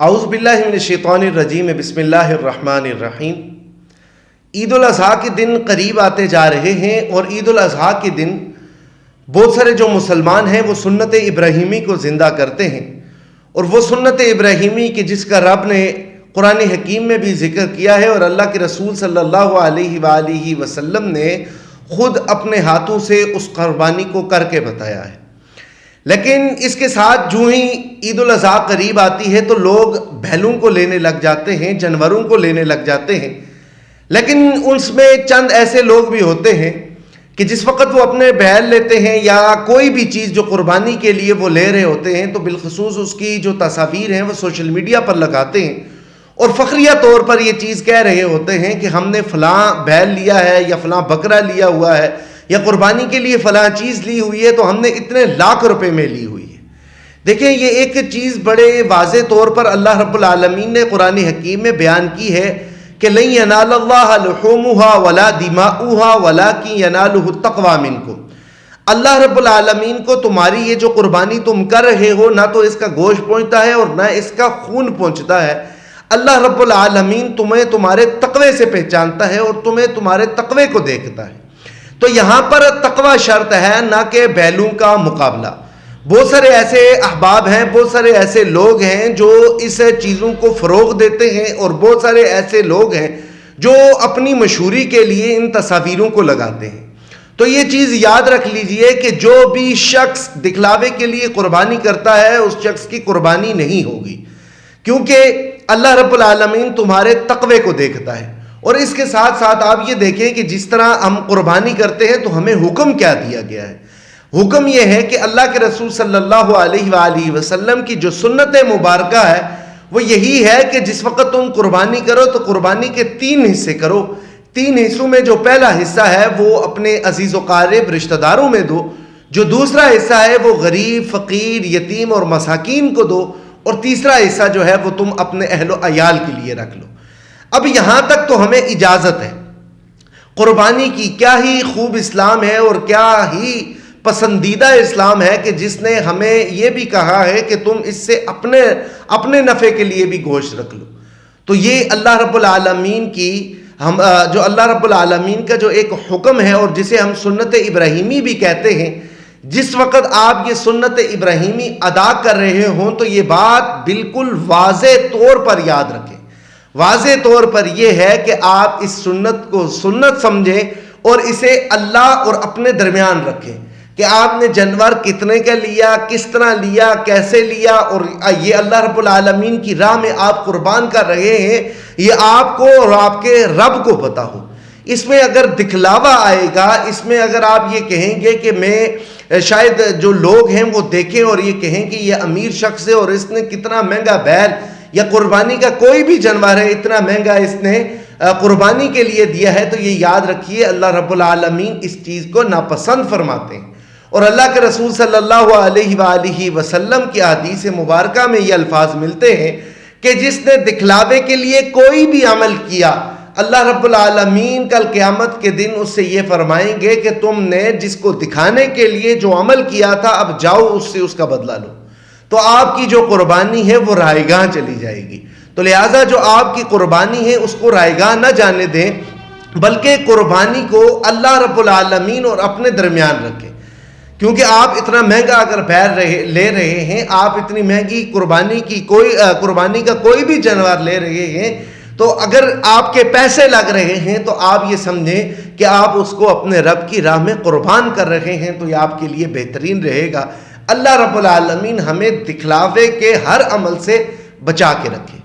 اعوذ باللہ من الشیطان الرجیم بسم اللہ الرحمن الرحیم۔ عید الاضحیٰ کے دن قریب آتے جا رہے ہیں اور عید الاضحیٰ کے دن بہت سارے جو مسلمان ہیں وہ سنت ابراہیمی کو زندہ کرتے ہیں، اور وہ سنت ابراہیمی کہ جس کا رب نے قرآن حکیم میں بھی ذکر کیا ہے اور اللہ کے رسول صلی اللہ علیہ وآلہ وسلم نے خود اپنے ہاتھوں سے اس قربانی کو کر کے بتایا ہے۔ لیکن اس کے ساتھ جو ہی عید الاضحیٰ قریب آتی ہے تو لوگ بیلوں کو لینے لگ جاتے ہیں، جانوروں کو لینے لگ جاتے ہیں، لیکن اس میں چند ایسے لوگ بھی ہوتے ہیں کہ جس وقت وہ اپنے بیل لیتے ہیں یا کوئی بھی چیز جو قربانی کے لیے وہ لے رہے ہوتے ہیں تو بالخصوص اس کی جو تصاویر ہیں وہ سوشل میڈیا پر لگاتے ہیں اور فخریہ طور پر یہ چیز کہہ رہے ہوتے ہیں کہ ہم نے فلاں بیل لیا ہے یا فلاں بکرا لیا ہوا ہے یا قربانی کے لیے فلاں چیز لی ہوئی ہے تو ہم نے اتنے لاکھ روپے میں لی ہوئی ہے۔ دیکھیں، یہ ایک چیز بڑے واضح طور پر اللہ رب العالمین نے قرآن حکیم میں بیان کی ہے کہ لن ینال اللہ لحومها ولا دماؤها ولکن ینالہ التقوی منکم۔ اللہ رب العالمین کو تمہاری یہ جو قربانی تم کر رہے ہو نہ تو اس کا گوشت پہنچتا ہے اور نہ اس کا خون پہنچتا ہے۔ اللہ رب العالمین تمہیں تمہارے تقوی سے پہچانتا ہے اور تمہیں تمہارے تقوی کو دیکھتا ہے۔ تو یہاں پر تقوی شرط ہے، نہ کہ بیلوں کا مقابلہ۔ بہت سارے ایسے احباب ہیں، بہت سارے ایسے لوگ ہیں جو اس چیزوں کو فروغ دیتے ہیں، اور بہت سارے ایسے لوگ ہیں جو اپنی مشہوری کے لیے ان تصاویروں کو لگاتے ہیں۔ تو یہ چیز یاد رکھ لیجئے کہ جو بھی شخص دکھلاوے کے لیے قربانی کرتا ہے اس شخص کی قربانی نہیں ہوگی، کیونکہ اللہ رب العالمین تمہارے تقوی کو دیکھتا ہے۔ اور اس کے ساتھ ساتھ آپ یہ دیکھیں کہ جس طرح ہم قربانی کرتے ہیں تو ہمیں حکم کیا دیا گیا ہے۔ حکم یہ ہے کہ اللہ کے رسول صلی اللہ علیہ وآلہ وسلم کی جو سنت مبارکہ ہے وہ یہی ہے کہ جس وقت تم قربانی کرو تو قربانی کے 3 حصے کرو۔ 3 حصوں میں جو پہلا حصہ ہے وہ اپنے عزیز و قارب رشتہ داروں میں دو، جو دوسرا حصہ ہے وہ غریب، فقیر، یتیم اور مساکین کو دو، اور تیسرا حصہ جو ہے وہ تم اپنے اہل و عیال کے لیے رکھ لو۔ اب یہاں تک تو ہمیں اجازت ہے قربانی کی۔ کیا ہی خوب اسلام ہے اور کیا ہی پسندیدہ اسلام ہے کہ جس نے ہمیں یہ بھی کہا ہے کہ تم اس سے اپنے نفع کے لیے بھی گوشت رکھ لو۔ تو یہ اللہ رب العالمین کی جو اللہ رب العالمین کا جو ایک حکم ہے اور جسے ہم سنت ابراہیمی بھی کہتے ہیں، جس وقت آپ یہ سنت ابراہیمی ادا کر رہے ہوں تو یہ بات بالکل واضح طور پر یاد رکھیں۔ واضح طور پر یہ ہے کہ آپ اس سنت کو سنت سمجھیں اور اسے اللہ اور اپنے درمیان رکھیں کہ آپ نے جانور کتنے کا لیا، کس طرح لیا، کیسے لیا، اور یہ اللہ رب العالمین کی راہ میں آپ قربان کر رہے ہیں، یہ آپ کو اور آپ کے رب کو پتہ ہو۔ اس میں اگر دکھلاوا آئے گا، اس میں اگر آپ یہ کہیں گے کہ میں شاید جو لوگ ہیں وہ دیکھیں اور یہ کہیں کہ یہ امیر شخص ہے اور اس نے کتنا مہنگا بیل یا قربانی کا کوئی بھی جانور ہے اتنا مہنگا اس نے قربانی کے لیے دیا ہے، تو یہ یاد رکھیے اللہ رب العالمین اس چیز کو ناپسند فرماتے ہیں۔ اور اللہ کے رسول صلی اللہ علیہ وآلہ وسلم کی حدیث مبارکہ میں یہ الفاظ ملتے ہیں کہ جس نے دکھلاوے کے لیے کوئی بھی عمل کیا، اللہ رب العالمین کل قیامت کے دن اس سے یہ فرمائیں گے کہ تم نے جس کو دکھانے کے لیے جو عمل کیا تھا اب جاؤ اس سے اس کا بدلہ لو۔ تو آپ کی جو قربانی ہے وہ رائے گاہ چلی جائے گی۔ تو لہٰذا جو آپ کی قربانی ہے اس کو رائے گاہ نہ جانے دیں، بلکہ قربانی کو اللہ رب العالمین اور اپنے درمیان رکھیں، کیونکہ آپ اتنا مہنگا اگر بیل لے رہے ہیں، آپ اتنی مہنگی قربانی کا کوئی بھی جانور لے رہے ہیں، تو اگر آپ کے پیسے لگ رہے ہیں تو آپ یہ سمجھیں کہ آپ اس کو اپنے رب کی راہ میں قربان کر رہے ہیں، تو یہ آپ کے لیے بہترین رہے گا۔ اللہ رب العالمین ہمیں دکھلاوے کے ہر عمل سے بچا کے رکھے۔